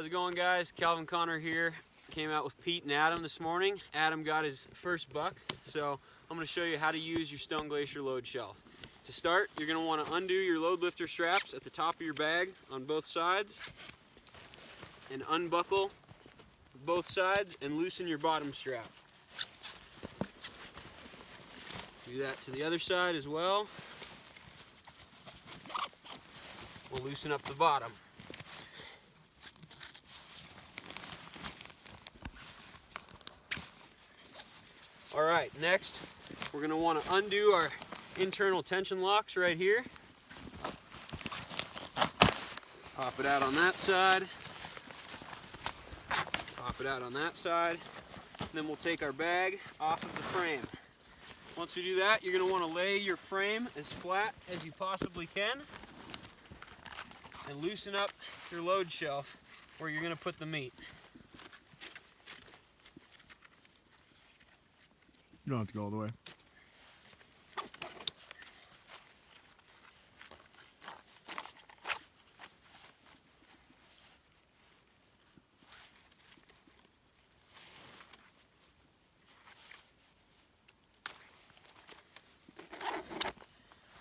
How's it going, guys? Calvin Connor here. Came out with Pete and Adam this morning. Adam got his first buck, so I'm going to show you how to use your Stone Glacier load shelf. To start, you're going to want to undo your load lifter straps at the top of your bag on both sides and unbuckle both sides and loosen your bottom strap. Do that to the other side as well. We'll loosen up the bottom. Alright, next we're going to want to undo our internal tension locks right here. Pop it out on that side. Pop it out on that side. And then we'll take our bag off of the frame. Once we do that, you're going to want to lay your frame as flat as you possibly can and loosen up your load shelf where you're going to put the meat. You don't have to go all the way.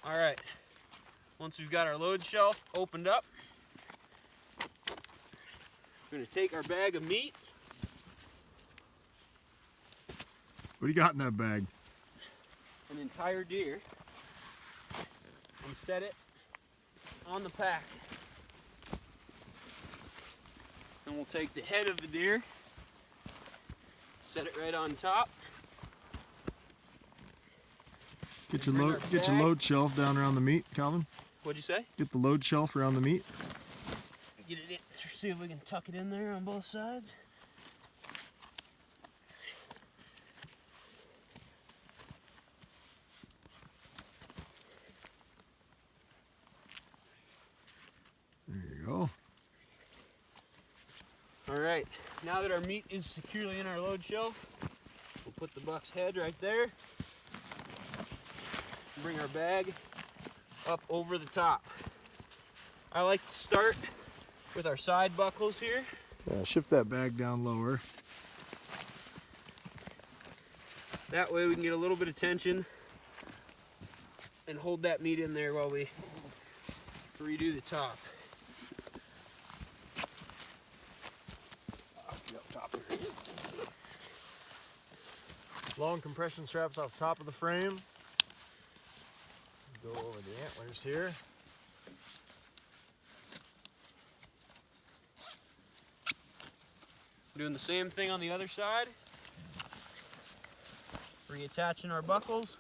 All right, once we've got our load shelf opened up, we're going to take our bag of meat. What do you got in that bag? An entire deer, and set it on the pack. And we'll take the head of the deer, set it right on top. Get your load shelf down around the meat, Calvin. What'd you say? Get the load shelf around the meat. Get it in. See if we can tuck it in there on both sides. There you go. All right, now that our meat is securely in our load shelf, we'll put the buck's head right there. Bring our bag up over the top. I like to start with our side buckles here. Yeah, shift that bag down lower. That way we can get a little bit of tension and hold that meat in there while we redo the top. Long compression straps off the top of the frame. Go over the antlers here. Doing the same thing on the other side. Reattaching our buckles.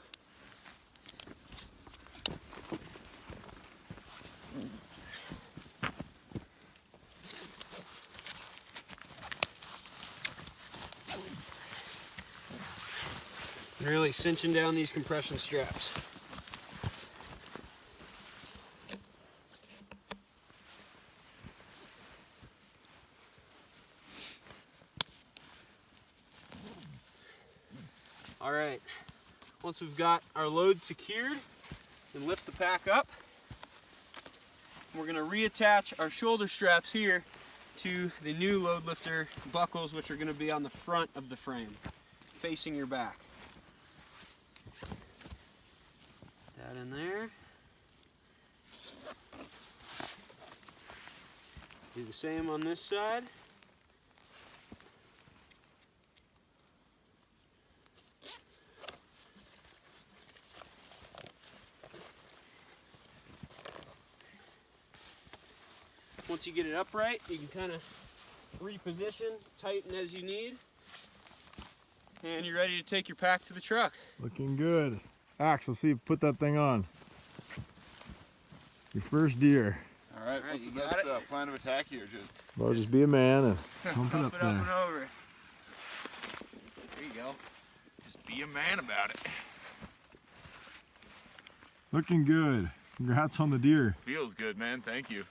And really cinching down these compression straps. All right, once we've got our load secured, then lift the pack up. We're gonna reattach our shoulder straps here to the new load lifter buckles, which are gonna be on the front of the frame, facing your back. That in there. Do the same on this side. Once you get it upright, you can kind of reposition, tighten as you need, and you're ready to take your pack to the truck. Looking good. Axe, let's see if you put that thing on. Your first deer. All right, what's the best plan of attack here? Well, just be a man and pump it up there. And over. There you go. Just be a man about it. Looking good. Congrats on the deer. Feels good, man. Thank you.